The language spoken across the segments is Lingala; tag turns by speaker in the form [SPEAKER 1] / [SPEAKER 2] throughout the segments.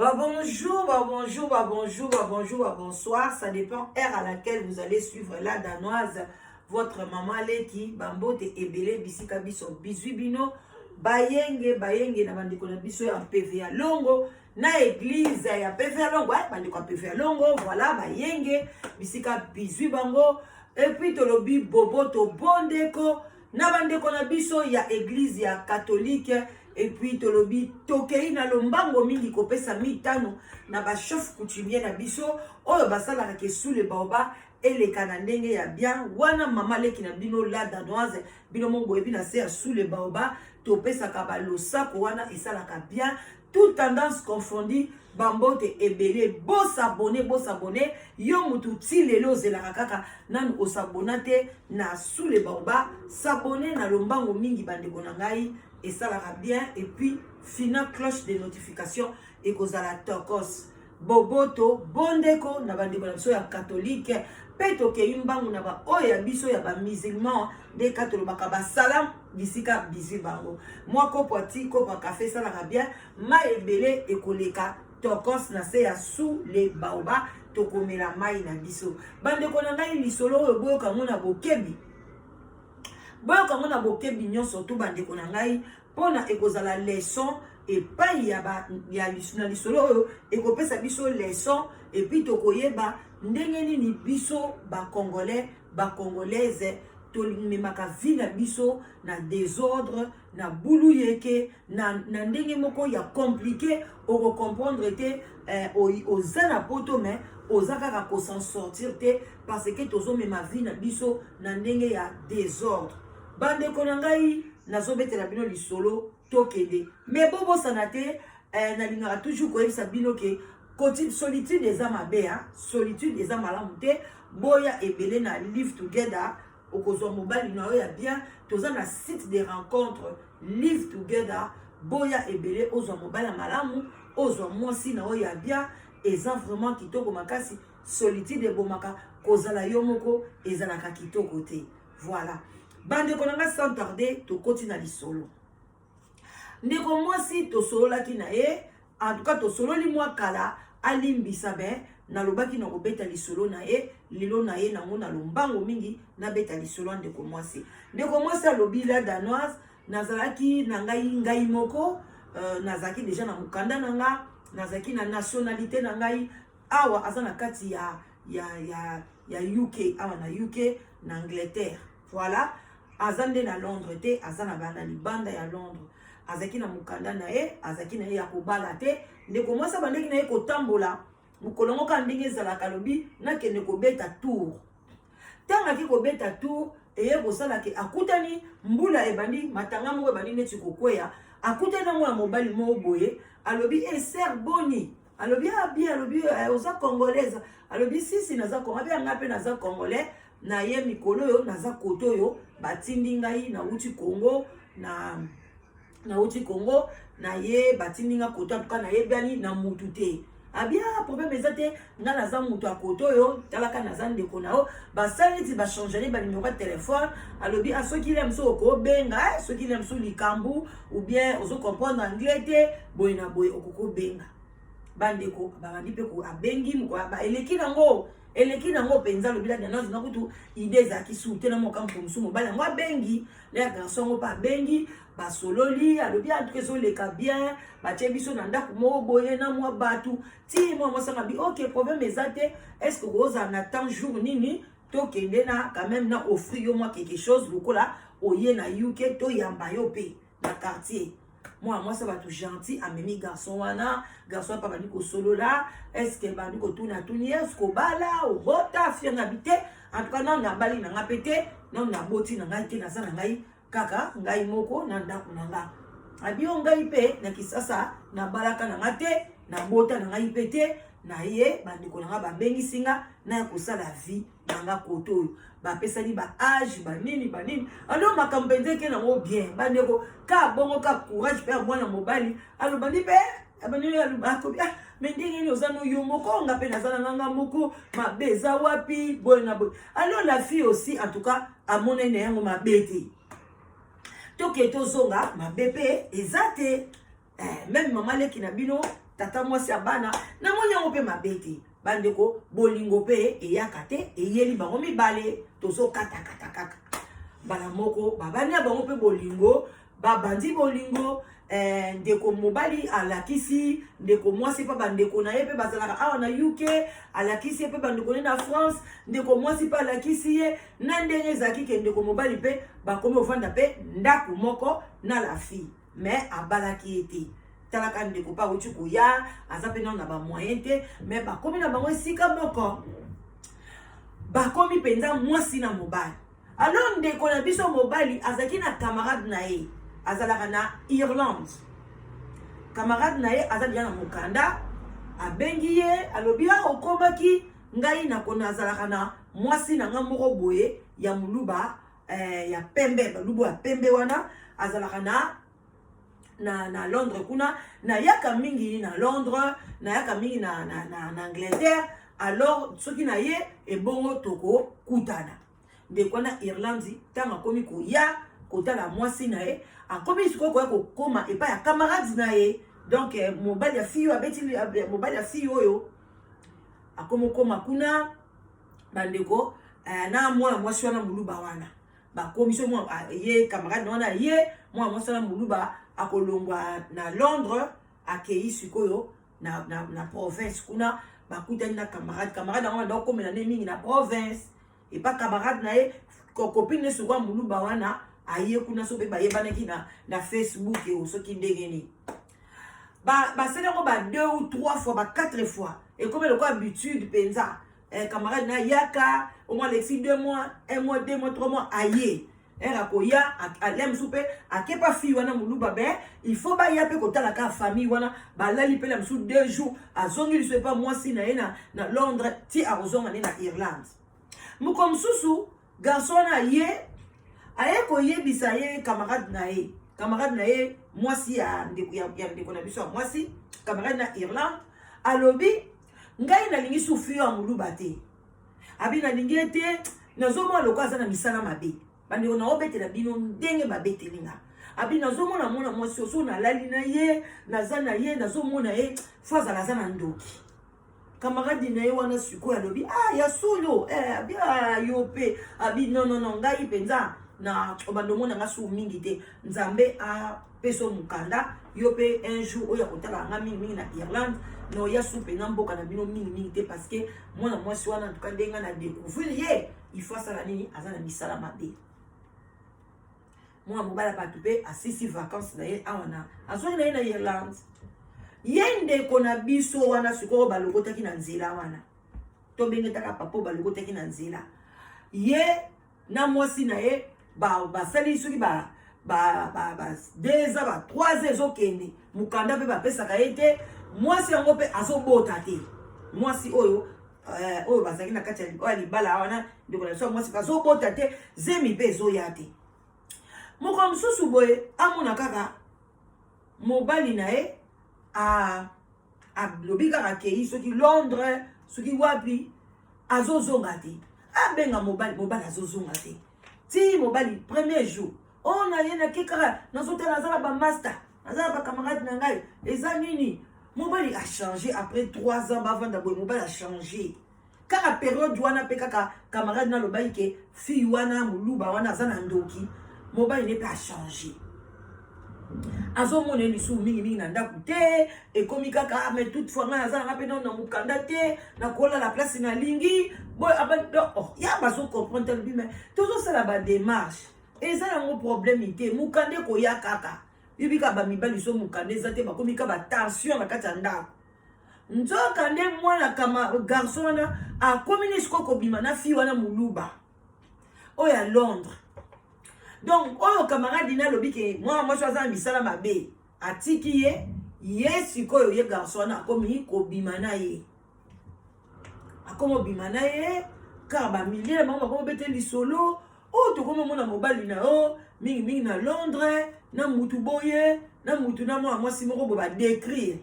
[SPEAKER 1] Bonjour, bonjour, bonsoir. Ça dépend heure à laquelle vous allez suivre la danoise. Votre maman Leki, Bambote Ebele, Bisika Biso, Bisuibino, Bayenge, na bandeko na biso ya PVA Longo, na église ya PVA Longo, bandeko ya PVA Longo, voilà, Bayenge, Bisika Bisuibango, et puis tolobi Boboto Bondeko, na bandeko na biso ya église ya catholique. Et puis tolobi tokei na lombango mingi kopesa mitano na ba chef coutumier na biso oyo basala ke sous le baoba et les canandenge ya bien wana mama leki na bino la danoise bino mongo ebi na se sous le baoba topesa ka ba losako wana esala ka bien toute tendance confondue bambote ebele bo s'abonner yo mutu ti lelo zelaka kaka nanu osabonate na sous le baoba s'abonner na lombango mingi bandeko na ngai. Et ça la bien. Et puis, final cloche de notification. Et cause à la tokos. Boboto, bondeko, na bandeko na biso ya catholique. Peto ke yumbangu na ba oya biso ya ba musulman. De katolo bakaba salam. Bisika bizi bango. Moi kopo ti kopo café ça la bien. Ma ebele ekoleka tokos na se ya sous les baoba. Tokomela mai na biso. Bandeko na ngai lisolo oyo boyo kamona bokebi. Boyo kamona bokebi nyon surtout bandeko na ngai pona ekozala leçon et pas ya lisuna lisolo oyo ekopesa biso leçon et puis tokoyeba ndenge nini biso ba congolais ba congolaise tolimemaka vie na biso na désordre na bulu yeke na ndenge moko ya compliqué oko comprendre te oza na poto mais oza kaka ko s'en sortir te parce que tozo mema vie na biso na ndenge ya désordre. Bandeko na ngai nazobetela bino lisolo tokende mais bobo sanate na lingaka toujours koyebisa bino ke solitude eza mabe solitude eza malamu te boya ebele na live together okozwa mobali na yo ya bien toza na site de rencontre live together boya ebele ozwa mobali ya malamu ozwa mwasi na yo ya bien eza vraiment kitoko makasi solitude ebomaka kozala yo moko ezalaka kitoko te voilà. Bandeko nanga sans tarder to continue lisolo. Ndeko mwasi to sololaki na ye, en tout cas to sololi mwa kala alimbisa ben na lobaki na kobeta lisolo na ye, lilo na ye na ngona lombango mingi na beta lisolo ndeko mwasi. Ndeko mwasi alobi la danoise nazalaki na ngai moko, nazaki déjà na mukanda na nga, nazaki na nationalité na ngai awa azana kati ya UK, awa na UK na Angleterre. Voilà. Azande na Londres te, azana bana libanda ya Londres. Azaki na mukanda na ye, azaki na ye ya kobala te. Ndeko mwasa bandeki na ye kotambola. Mukolongo ka ndenge ezalaka lobi na kende kobeta tour. Tanga ki kobeta tour eye kosala ke akutani mbula ebandi matanga moko ebandi neti kokweya. Akutani nango ya mobali mo boye, alobi ser boni. Alobi bien, alobi oza congolaise. Alobi sisi naza congolais, abi ngape naza congolais. Na ye mikolo yo naza koto yo batindi ngai na uti Congo na uti Congo na ye batindi nga koto en tout cas na ye bani na mutu te abia problème ezate nga naza mutu akoto yo talaka naza ndeko na yo basali ti ba changer ba numéro de téléphone alobi a soki le mso ko benga soki le mso likambu ou bien ozo comprendre anglais te boy na boy okoko benga bandeko babandi pe ko abengi mko ba eleki nango penza lobila danoise na kutu idée za ki soute na moka mkomsu mobala ngwa bengi le garçon ngo pa bengi ba sololi alobi en tout cas so le ka bien ba chebiso na ndako mo boye na mwa batu ti mo mosanga bi OK problème ezate est-ce que vous en attend jour nini to kende na quand même na offrir yo moi quelque chose lokola oye na UK to yamba yo pe na quartier. Moi ça va tout gentil amemi garçon wana garçon pas bani ko solo là est-ce que bani ko tuna tuni est-ce ko bala ou bota fi na bité en tout cas non na bali na ngapete non na boti na ngai te na sana ngai kaka ngai moko na ndako na nga abio ngai pe na kisasa na balaka na ngate na bota na ngai pete na ye bandeko na nga babengi singa na kosala vie na nga koto ba pesali ba âge ba nini alors makampenze ke na ngo bien bandeko ka bongo ka courage pe mwana mobali alo bandi pe abani alo ba ko bien mais ndenge ni ozano yo moko nga pe nazana nga moko mabeza wapi boy na boy alors la fille aussi en tout cas a monene yango mabete toke tozonga mabepe ezate même maman leki na bino tata mwasi abana na monyango pe mabete bandeko bolingo pe eyakate eyeli bango mibale tozo kata bala moko babani bango pe bolingo babandi bolingo ndeko mobali alakisi ndeko mwasi pa bandeko na ye pe bazalaka awa na UK alakisi ye pe bandeko na France ndeko mwasi pa alakisi ye na ndenge ezaki ke ndeko mobali pe bakomi ofanda pe ndako moko na la fille mais abalaki ete talaka ndeko pa uti koya aza pe na ba moyen te mais bakomi na bango esika moko bakomi penza mwasi na mobali alors ndeko na biso mobali azaki na camarade na ye azalaka na Irlande camarade na ye azalaka na mokanda abengi ye alobi okomaki ngai na kona azalaka na mwasi na nga moko boye ya muluba ya pembe balubu ya pembe wana azalaka na Londres kuna na yaka mingi na Londres na yaka mingi na Angleterre alors soki na ye ebongo toko kutana ndeko na Irlande tanga komi koya kotala mwasi na ye akomi siko koya kokoma epa ya camarade na ye donc mobali ya fille abeti mobali ya fille oyo akomi koma kuna bandeko na mwana mwasi wana muluba wana bakomi so mwa ye camarade wana ye mwana mwasi wana muluba akolongwa na Londres akei sikoyo na province kuna bakutani na camarade wana ndo komela ne mingi na province epa camarade na ye copine soko muluba wana aye kuna so pe bayebanaki na Facebook et soki ndengeni basenako 2 ou 3 fois 4 fois et comme le habitude penza camarade na yaka au moins les 2 mois 1 mois 2 mois 3 mois aye erakoya alem soupe akepa fille wana muluba be il faut ba ya pe kotala ka famille wana balali pe la msu 2 jours azongi liso pas moi si na Londres ti arozonga na Irlande muko msusu garçon na ye aye ko yebisa ye camarade na ye mwasi ya ndeko na biso mwasi camarade na Irlande alobi ngai na lingi sufi ya muluba te abi na lingi te nazomona lokaza na misala mabe bandi ona obetela bino ndenge babetelinga abi nazomona mona mwasi oso na lali na ye nazana ye nazomona ye faza lazana ndoki camarade na ye wana siko alobi ya solo abi yo pe abi non ngai penza na obandomona ngasu mingi te nzambe a peso mukanda yo pe un jour oya kotala nga mingi na Irlande no ya soupe na mboka na bino mingi te parce que mwana mwasi wana en tout cas ndenga na découvrir ye il faut ça la nini azana misala mabe mwana mobala patu pe asisi vacances na ye awana azongi na ye na Irlande ye ndeko na biso wana sikoyo balokotaki na nzela wana to bengetaka papo balokotaki na nzela ye na mwasi na ye basali soki ba 2 ans 3 ans ezokende mukanda pe bapesaka ye te mwasi yango pe azobota te mwasi oyo bazalaki na kati ya libala wana ndeko na biso mwasi azobota te zemi pe ezoya te moko mosusu boye amona kaka mobali na ye alobi kaka kei soki Londres soki wapi azozonga te abenga mobali azozonga te ti mobali premier jour na ye nake kaka nazotala nazala bamaster nazala bacamarade na ngai eza nini mobali a changé après 3 ans bavanda boye mobali a changé kaka période wana pe kaka camarade na lobaki ke fille wana muluba wana aza na ndoki mobali ne pe a changé azomona lisu mingi na ndako te ekomi kaka mais toutefois nga nazala nga pe na mukanda te nakola la place na lingi boy ya bazo comprendre lui mais tozosala ba démarche eza yango problème te mukande koya kaka yibika bamibali so mukande eza te bakomi ka batension na kati ya ndako nzoka nde mwana kama garçon wana akomi nisiko kobima na fille wana muluba oyo ya Londres. Donc oyo camarade na lobi ke moi aza misala mabe atiki ye sikoyo ye garçon na akomi kobima na ye akomo bima na ye car ba milier bango bakomo bete lisolo tokomo mona mobali na mingi na Londres na mutu boye na mutu na mwa mwasi moko ba décrire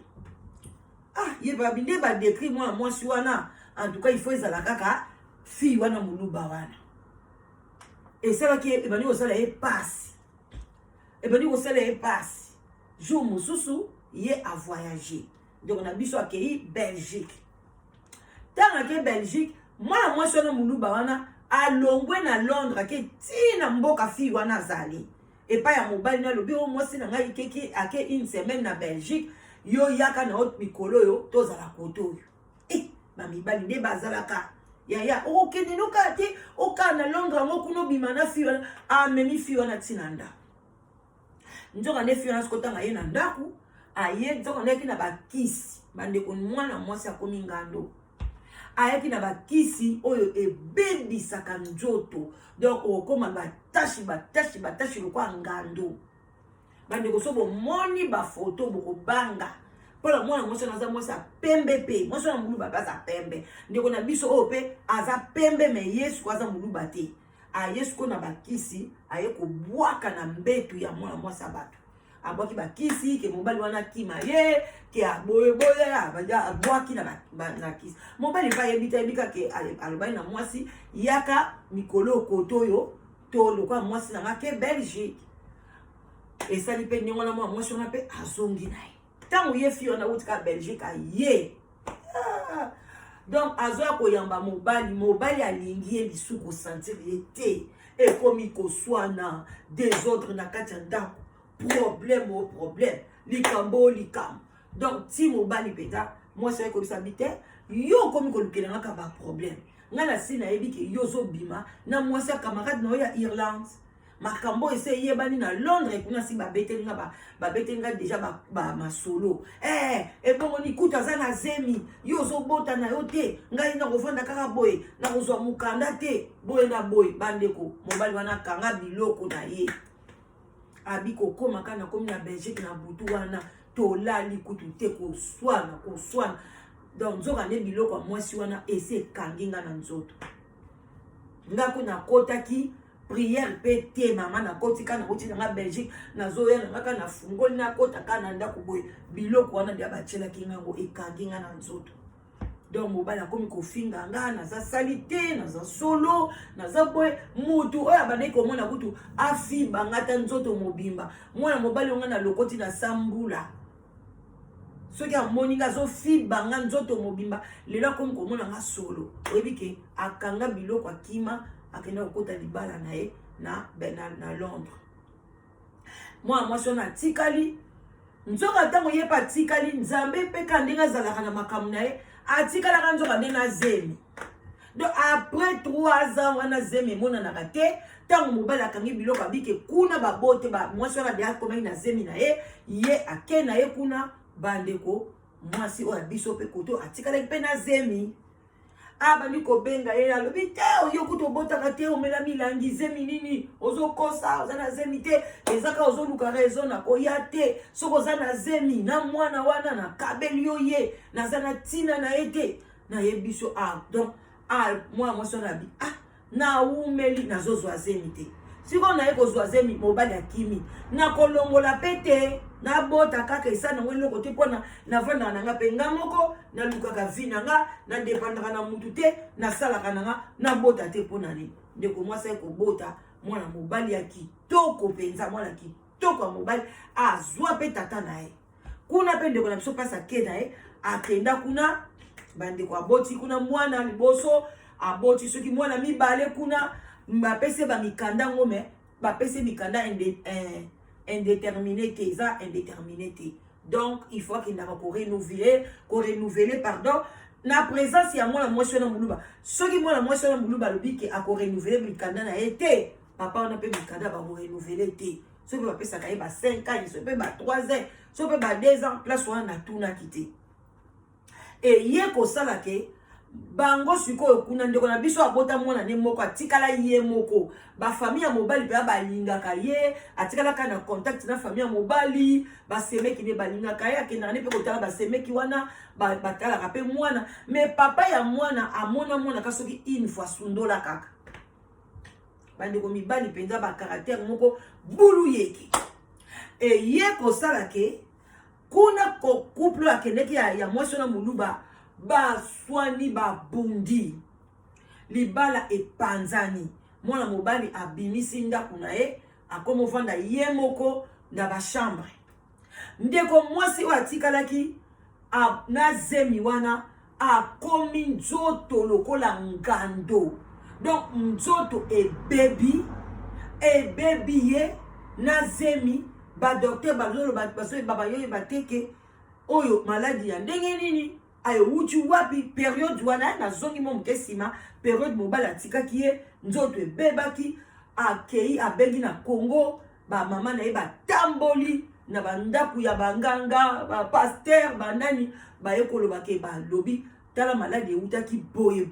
[SPEAKER 1] ye ba binde ba décrire mwa mwasi wana en tout cas il faut ezala kaka fille wana muluba wana et ça qui est ebani osala ye passe jour mosusu ye a voyager donc na biso akei Belgique tanga ke Belgique mwana mwasi wana muluba wana alongwe na Londres ke tina mboka fi wana zali epa ya mobali na lobi o mwasi na ngai keke ake une semaine na Belgique yo yaka na haute mikolo yo tozala koto yo ba mibali nde bazalaka ya okende noka te oka na Londres ngo kuno bimana fi wana amemi fi wana tina nda nzoka ne fi wana skotanga ye na ndaku aye nzoka ne na bakisi bande ko mwana mwasi akomi ngando ayaki na bakisi oyo ebebisaka nzoto donc okoma batashi lokwa ngando bande ko so bomoni ba photo bokobanga pola mwana mwasi naza mwasi pembe pe mwasi na muluba baza pembe ndeko na biso oyo pe aza pembe me Yesu ko aza muluba te Yesu ko na bakisi aye ko bwaka na mbetu ya mwana mwasi bato abwaki bakisi ke mobali wana kima ye ke aboye abwaki na kisi mobali pa yebika ke alobali na mwasi yaka mikolo koto yo to lokwa mwasi na ke Belgique esali pe ndenge wana mwasi wana pe azongi na ye tango ye fi wana utika Belgique aye donc azoya koyamba mobali alingi ye lisu kosentir ye te ekomi koswana désordre na kati ya ndako problème likambo donc ti mobali peta moi c'est comme ça bité yo komi ko lukela ngaka ba problème ngana sina yebi ke yo zo bima na moi sa camarade no ya Irlande makambo ese yebani na Londres kuna si ba betenga déjà ba masolo bongo ni kuta za na zemi yo zo bota na yo te ngai na kovanda kaka boye na kozwa mukanda te boye na boye bandeko mobali wana kanga biloko na ye abiko koma kana komi na Belgique na butu wana tolali kutu te koswana donc nzoka ne biloko mwasi wana ese kanginga na nzoto ngako na kotaki prière pété mama na kotika na koti na Belgique na zoya na ngaka na fungoli na kota kana ndako boye biloko wana dia bachela kingango ekanginga na nzoto donc mobali akomi kofinga nga naza salite naza solo naza boye mutu oya banayi komona kutu afiba ngata nzoto mobimba mwana mobali onga na lokoti na sambula soki amoni nga azofiba nga nzoto mobimba lelo akomi komona nga solo oyebi ke akanga biloko akima akenda kokota libala na ye na Londres mwana mwasi wana atikali nzoka ntango ye pa atikali nzambe mpe ka ndenge azalaka na makambo na ye atikala nzoka ndenge azemi donc après 3 ans wana zemi emonanaka te ntango mobali akangi biloko abike kuna babote mwasi wana deya akomaki na zemi na ye ye ake na ye kuna bandeko mwasi oyo biso mpe koto atikalaki mpe na zemi abandi kobenga ye alobi te oyo kuta obotaka te omela milangi zemi nini ozokosa oza na zemi te ezaka ozoluka raison na koya te soki oza na zemi na mwana wana na kabeli yo ye naza na ntina na ye te nayebi biso donc mwana mwasi wana abi naumeli nazozwa zemi te sikoyo naye kozwa zemi mobali akimi nakolongola mpe te nabota kaka esa nango eloko te mpona navandaka nanga mpe nga moko nalukaka vi nanga nadepandaka na mutu te nasalaka nanga nabota te mpona nini ndeko mwasi ekobota mwana mobali ya kitoko mpenza mwana kitoko ya mobali azwa mpe tata na ye kuna mpe ndeko na biso mpasi ake na ye akenda kuna bandeko aboti kuna mwana liboso aboti soki mwana mibale kuna bapese bamikanda ngome bapese mikanda indéterminé te eza indéterminé te donc il faut qu'il n'a pas renouveler pardon na présence ya mwana mwasi wana muluba soki mwana mwasi wana muluba lobi ke akorenouveler mikanda na ye te papa wana mpe mikanda bakorenouveler te soki bapesaka ye ba 5 ans soki mpe ba 3 ans soki mpe ba 2 ans place wana natunaki te ye kosala ke bango sikoyo kuna ndeko na biso abota mwana ne moko atikala ye moko ba famille ya mobali pe balingaka ye atikala kana contact na famille ya mobali ba semeki ne balingaka ye akenda ne pe kotala ba semeki wana batala pe mwana mais papa ya mwana amona mwana kasoki une fois sundola kaka bandeko mibali penza ba caractère moko bulu yeki ye kosala ke kuna couple akendeki ya mwasi na muluba baswani babundi libala epanzani mwana mobali abimisi ndako na ye akomofanda ye moko na bachambre ndeko mwasi oyo atikalaki na zemi wana akomi nzoto lokola ngando. Donc nzoto ebebi ye na zemi ba docteur bazolo ba paso baba yo bateke oyo maladie ya ndenge nini ayo wuti wapi période wana na zongi mo mkesima période mobala tikaki ye nzoto ebebaki akei abengi na Congo ba mama na ye batamboli na bandaku ya banganga ba pasteur banani ba yekoloba ke ba lobi tala malade eutaki boye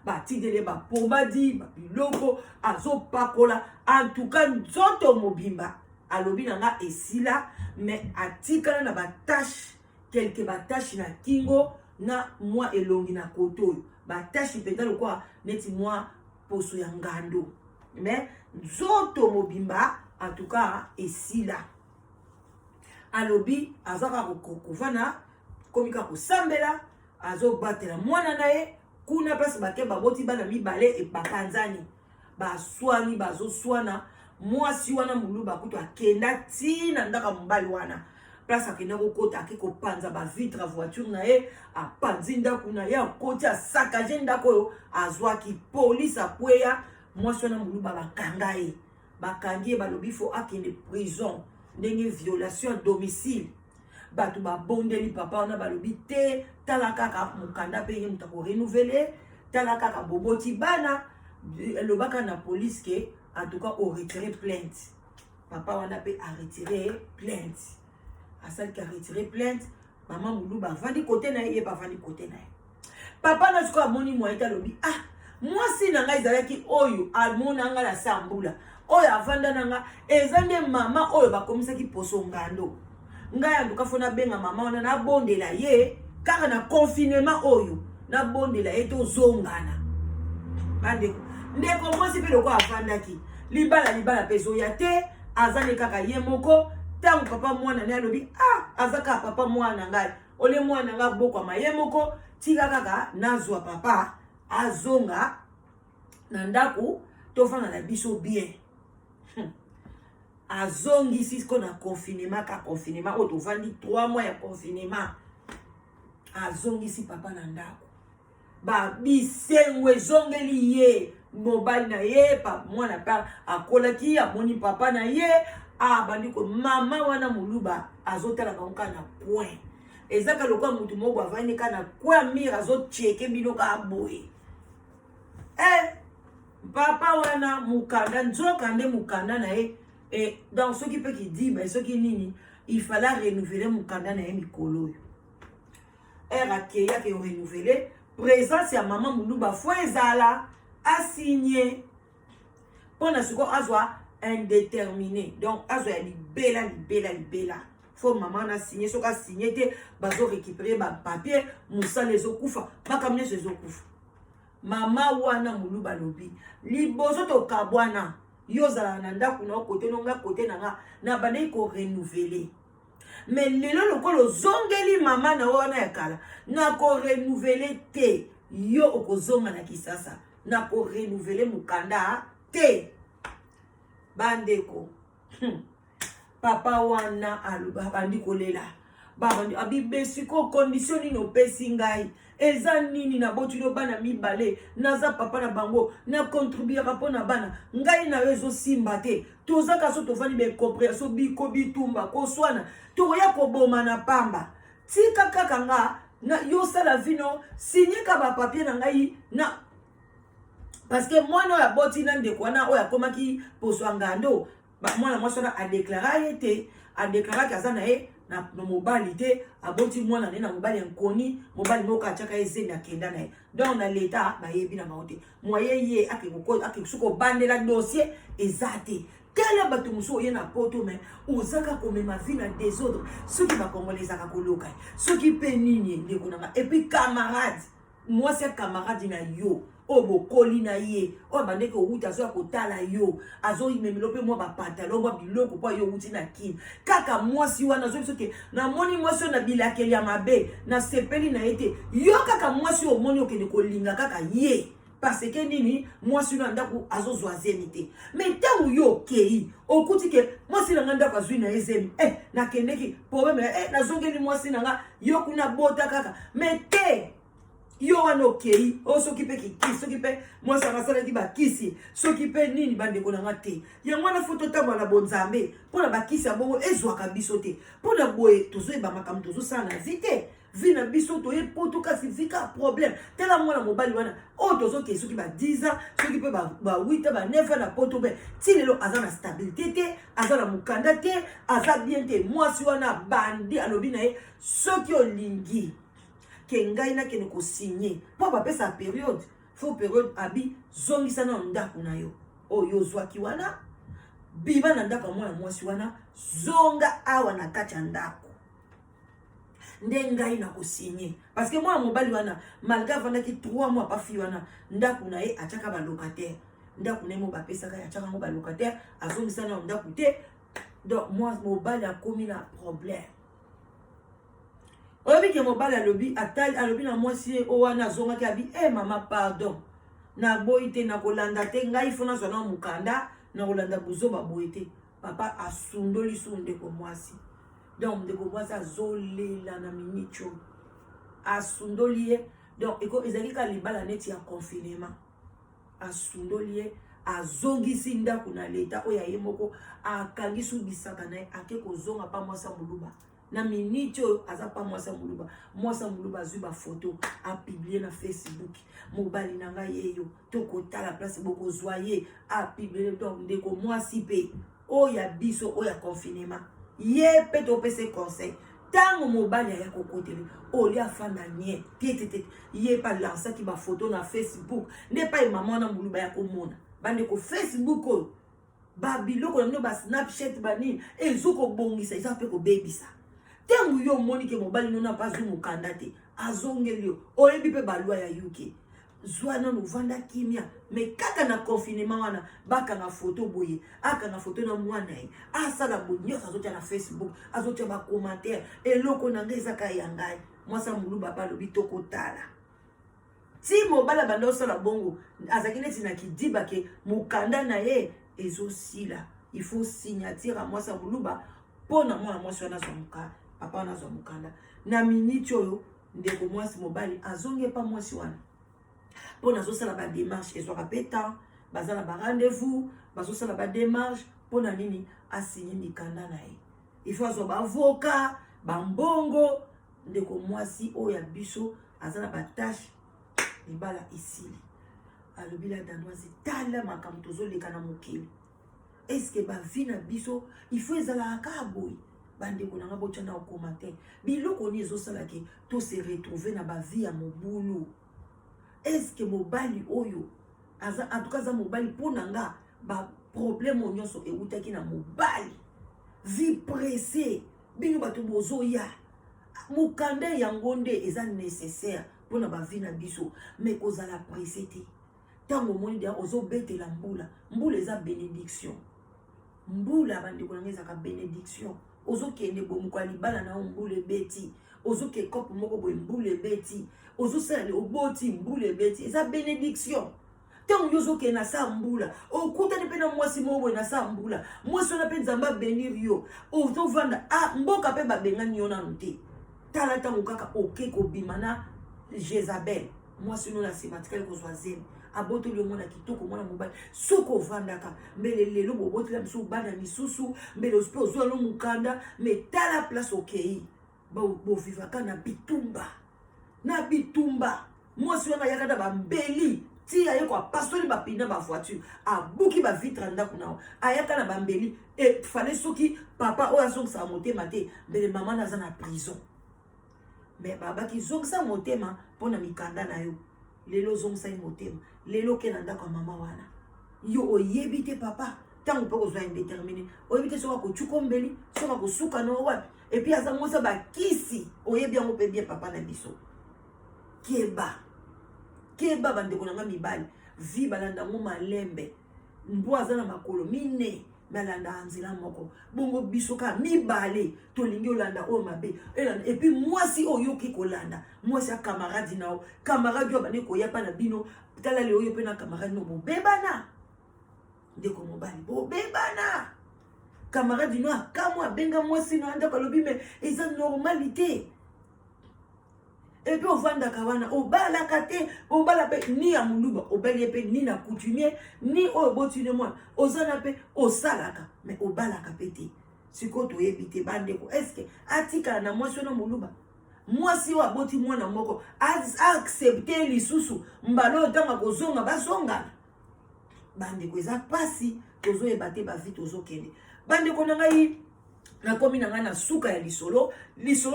[SPEAKER 1] batidele bapomadi babiloko azopakola en tout cas nzoto mobimba alobi nanga esila mais atikala na batache quelque batache na kingo na mwa elongi na koto batache penda lokwa neti mwa poso ya ngando mais nzoto mobimba en tout cas esila alobi azaka kovana komika kosambela azobatela mwana naye kuna place bake baboti bana mibale e bakanzani baswani bazoswana mwasi wana mulu bakutu akenda tina ndaka mbali wana place akenda kokota akikopanza ba vitre voiture na ye apanzi ndako na ye akoti asakaje ndako yo azwaki police akweya mwasi wana mulu bakanga ye bakangi balobi fo akende prison ndenge violation à domicile batu babondeli papa wana balobi te tala kaka mukanda pe ye mutako renouveler tala kaka boboti bana lobaka na police ke en tout cas au retirer plainte papa wana pe a retiré plainte asal ki a retiré plainte maman muluba vandi côté na ye ba vandi côté na ye papa na siko amoni moita lobi mwasi na ngai zalaki oyo almona nga la sambula oyo avanda nanga ezande mama oyo bakomisaki poso ngando ngai anduka fona benga mama wana na bondela ye kaka na confinement oyo na bondela ye to zongana bandeko ndeko mwasi pe loko avandaki libala peso ya te azane kaka ye moko tangu papa mwana ne alobi azaka papa mwana ngai ole mwana nga boko ma ye moko tika kaka nazwa papa azonga na ndaku tofana na biso bien azongi sisko na confinement ka confinement oto vandi 3 mois ya confinement azongi si papa na ndako ba bisengwe zongeli ye mobile na ye pa mwana pa akolaki amoni papa na ye bandiko mama wana muluba azotala kanka na point ezaka lokwa mutu moko avani kana kwa mira azocheke bino ka boye papa wana mukanda nzoka nde mukanda na ye dans ce qui peut qui dit mais ce qui nini il fallait renouveler mukanda na ye mikolo akeya ke renouveler présence ya maman muluba fo ezala a signé pona siko azwa indéterminé donc azwa ya libela faut maman na signé soka signé te bazo récupérer ba papier musala ezokufa makamne ezokufa mama wana muluba lobi libozo to kabwana yozala na ndaku na kote nonga kote nanga na bande ko renouveler mais lelo lokolo zongeli mama na wana ya kala na ko renouveler te yo okozonga na kisasa na ko renouveler mukanda te bandeko papa wana aluba bandi kolela babandi abibesi ko condition ni no pesi ngai eza nini na botino bana mibale naza papa na bango na contribuer rapona bana ngai na rezo simba te tozaka so tovani be compréhension biko bitumba ko swana to ya ko boma na pamba tika kaka nga na yo sala vino signer ba papier na ngai na parce que moi no ya botina ndeko wana oya komaki poso ngando ba mwana mwasona a déclarer été a déclarer kazana e na mobali te aboti mwana ne na mobali nkoni mobali moko achaka ezeni akenda na ye donc na l'état ba yebi na maote moyen ye akisuko bandela dossier ezate tele bato muso ye na poto mais ozaka komema vie na désordre ceux qui va congolais aka koloka ceux qui penini ndeko na et puis camarade moi c'est camarade na yo obo koli na ye o bande ko uta so akotala yo azo imemelo pe mo ba pantalon mo biloko po yo uti na kin kaka mwasi wana zo soke na moni mwasi na bilakeli ya mabe na sepeli na ete yo kaka mwasi o moni okende kolinga kaka ye parce que nini moi si na ndako azozwa zemite mais tangu yo kei okuti ke moi si na ndako azwi na ezemi na kendeki problème na zongeli moi si na yo kuna bota kaka mais te yo wana okei soki pe kiki soki pe moi ça rasala ki ba kisi soki pe nini bande ko na te yango wana foto tamba na bonzambe pona ba kisi abongo ezwaka biso te pona boye tozo eba makambo tozo sana vite vina biso to ye poto kasi vika problème tela mwana mobali wana tozo ke soki ba 10 ans soki pe ba 8 ans ba 9 ans na poto be ti lelo aza na stabilité te aza na mukanda te aza bien te moi si wana bandi alobi na ye soki olingi ke ngai na kene ko signer po ba pesa période fo période abi zongisa na ndako na yo yo zwaki wana biba na ndako mwana mwasi wana zonga awa na kati ya ndako nde ngai na ko signer parce que moi mobali wana malgré vanda ki 3 mois pa fi wana ndako na ye ataka ba locataire ndako na mo ba pesa ka ataka mo ba locataire azongisa na ndako te donc moi mobali a commis la problème. Obi ke mobali alobi atali alobi na mwasi wana zonga ki abi mama pardon na boite na kolanda te ngai fona zona mukanda na kolanda buzoba boite papa asundoli sunde ko mwasi donc de ko mwasi azolela na minicho asundoli donc eko ezali ka libala neti ya confinement asundoli azongisi ndako na leta oya ye moko akangisu bisaka na ake kozonga pa mwasa muluba na minute aza pa mwasa muluba zuba photo a publier na Facebook mobali nanga yeyo toko tala place boko zoyer a publier donc ndeko mwasi pe oya biso oya confinement ye pe to pese conseil tango mobali ya kokotele oli afanda nie tete ye pa lancer ki ba photo na Facebook ne pa maman na muluba ya komona bande ko Facebook ba biloko no ba Snapchat bani ezuko bongisa isa pe ko bebisa tangu yo moni ke mobali no na pas zu mukanda te azongelio oyebi pe balwa ya UK zwana no vanda kimia mais kaka na confinement wana baka na photo boye aka na photo na mwana yi asala bonyo azotia na Facebook azotia ba commentaire eloko na ngeza ka yangai mwasa muluba ba lobi toko tala ti mobala bando sala bongo azakine tina kidiba ke mukanda na ye ezosila il faut signature à mwasa muluba pona mwana mwasi wana zomuka papa wana zomukanda na minute oyo ndeko mwasi mobali azonge pa mwasi wana pona zosala ba démarche ezwaka peta bazala ba rendez-vous bazosala ba démarche pona nini asigner mikanda na ye il faut azo ba avocat ba mbongo ndeko mwasi oya biso azala ba tâche libala isili alobila danoise tala makambo tozoleka na mokili est-ce que ba vie na biso il faut ezala akaboy bande ko nanga bocha na commentaire biloko ni ezosala ke to se retrouver na ba vie ya mobulu est-ce que mobali oyo aza en tout cas za mobali ponanga ba problème onyoso eutaki na mobali vie pressée bino bato bozoya mukanda yango nde eza nécessaire pona ba vie na biso mais kozala pressé te tango moni dia ozobetela mbula eza bénédiction mbula bande ko nanga eza ka bénédiction ozokende bomuko libala na mbule beti ozoke kopo moko boye mbule beti ozosala oboti mbule beti eza bénédiction tango yozoke na sa mbula okutani pe na mwasi moko na sa mbula mwasi na pe nzamba bénir yo ozovanda mboka pe babengani yo nanu te tala tango kaka oke kobima na Jezabel mwasi no na sematikali kozwa zemi aboto le mona kitoko mona mobali soko vandaka mbele lelo boboto la biso bana misusu mbele ospo zo lo mukanda mais tala place okei bo vivaka na bitumba mwasi wana yakada ba mbeli ti aye kwa pasoli ba pina ba voiture abuki ba vitre ndako na ayaka na ba mbeli et fallait soki papa o aso sa motema te mbele mama na za na prison mais baba ki zongsa motema pona mikanda na yo lelo zongsa motema lelo ke na ndako mama wana yo oyebi te papa tango pe kozwa indéterminé oyebi te soka kochuko mbeli soka kosuka no wapi et puis aza mosa ba kisi oyebi yango pe bien papa na biso keba bande ko nanga mibali vi balanda ngo malembe mbo aza na makolo mine mais landa anzela moko bongo bisoka mibale tolingi olanda o mabe et puis moi si oyoki kolanda moi si camarade nao camarade yo bane koya pa na bino tala le oyo pe na camarade no bobebana ndeko mobali bobebana camarade no akamwa benga moi si no anda kalobi mais eza normalité. Et puis on vanda kawana o bala kate o bala pe ni ya muluba o bali pe ni na coutumier ni o botine moi ozana pe o salaka mais o bala kapete siko to yebite bandeko est-ce que atika na moi sona muluba moi si o aboti mwana moko accepter lisusu mbalo tanga kozonga bazonga bandeko eza pasi tozo ebate ba vite tozo kende bandeko na ngai na komi na nga na suka ya lisolo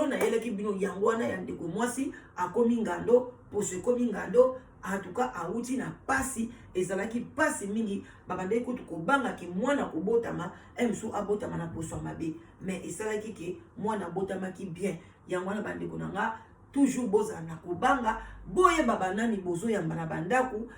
[SPEAKER 1] na yeleki bino yango wana ya ndeko mwasi akomi ngando poso ekomi ngando en tout cas auti na pasi ezalaki pasi mingi babandeki kutu kobangaki mwana kobotama emsu abotama na poso mabe mais esalaki ke mwana botamaki bien yango wana bandeko na nga toujours boza na kobanga boyeba banani bozoyamba na bandaku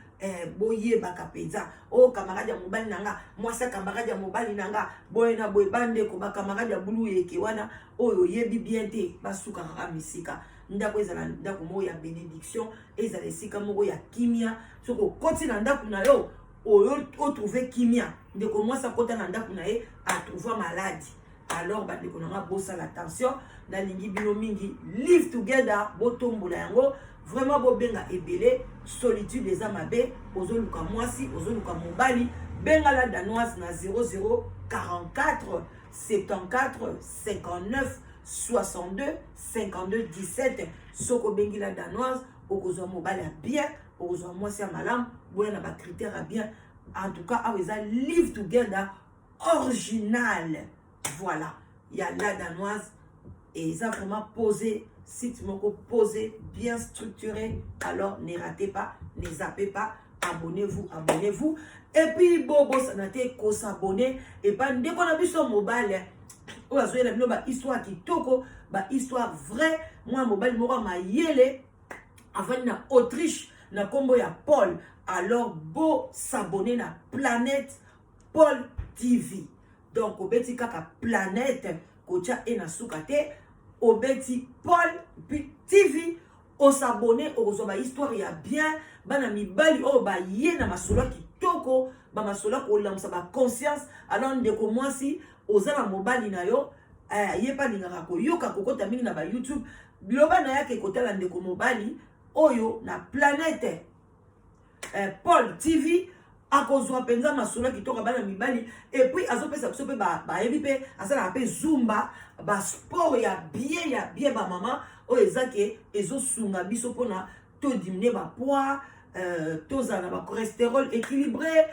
[SPEAKER 1] boyebaka penza o camarade ya mobali nanga mwasi camarade ya mobali nanga boye na boye bandeko ba camarade ya bulu yeke wana oyo yebi bien te basuka kaka misika ndako ezala ndako moko ya bénédiction ezala esika moko ya kimia soko koti na ndako na yo oyo otrouver kimia ndeko mwasi akota na ndako na ye atrouver maladie. Alors bandeko nanga bosa l'attention nalingi bino mingi live together botombola yango vraiment bobenga ebele solitude eza mabe ozoluka mwasi ozoluka mobali benga la danoise na 00 44 74 59 62 52 17 soko bengi la danoise okozwa mobali ya bien okozwa mwasi ya malamu boya na ba critères ya bien en tout cas aweza live together original. Voilà, il y a la danoise et ça vraiment posé, site moko posé, bien structuré. Alors ne ratez pas, ne zappez pas, abonnez-vous, abonnez-vous. Et puis bobo sanate ko s'abonner et pas dès qu'on a vu son mobile, ou à la ba histoire qui toko, ba histoire vraie. Moi mobile mora ma yele avant na Autriche na combo ya Paul. Alors beau s'abonner na Planète Paul TV. Donc, obeti kaka planète, kocha ena soukate, obeti Paul, puis TV, o s'abonner, o zoba histoire ya bien, bana mibali, o ba ye na masola ki toko, ba masola ko lamsa ba conscience, alors ndeko mwasi, o zana mobali na yo, ye pa lingaka ko yoka kokota mingi na ba YouTube, biloba na yake kotala ndeko mobali, oyo na planète, Paul TV, akozwa penza masolo kitoka bana mibali et puis azopesa biso pe ba yebi pe asala pe zumba ba sport ya bien ba mama o ezake ezosunga biso pona to diminuer ba poids tozala na ba cholestérol équilibré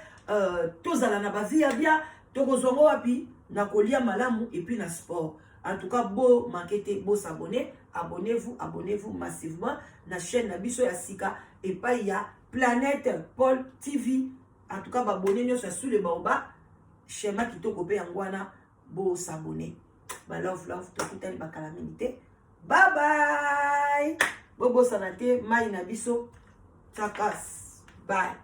[SPEAKER 1] tozala na ba vie ya bien tokozonga wapi na kolia malamu et puis na sport. En tout cas beau manquete beau s'abonner, abonnez-vous massivement na chaîne na biso ya sika et pas ya Planète Paul TV. En tout cas, abonnez nous sur le baoba. Schéma qui toko pe yangwana bo s'abonner. Ba love to kutali ba calamité. Bye bye. Bobo sanate mai na biso. Chakas. Bye.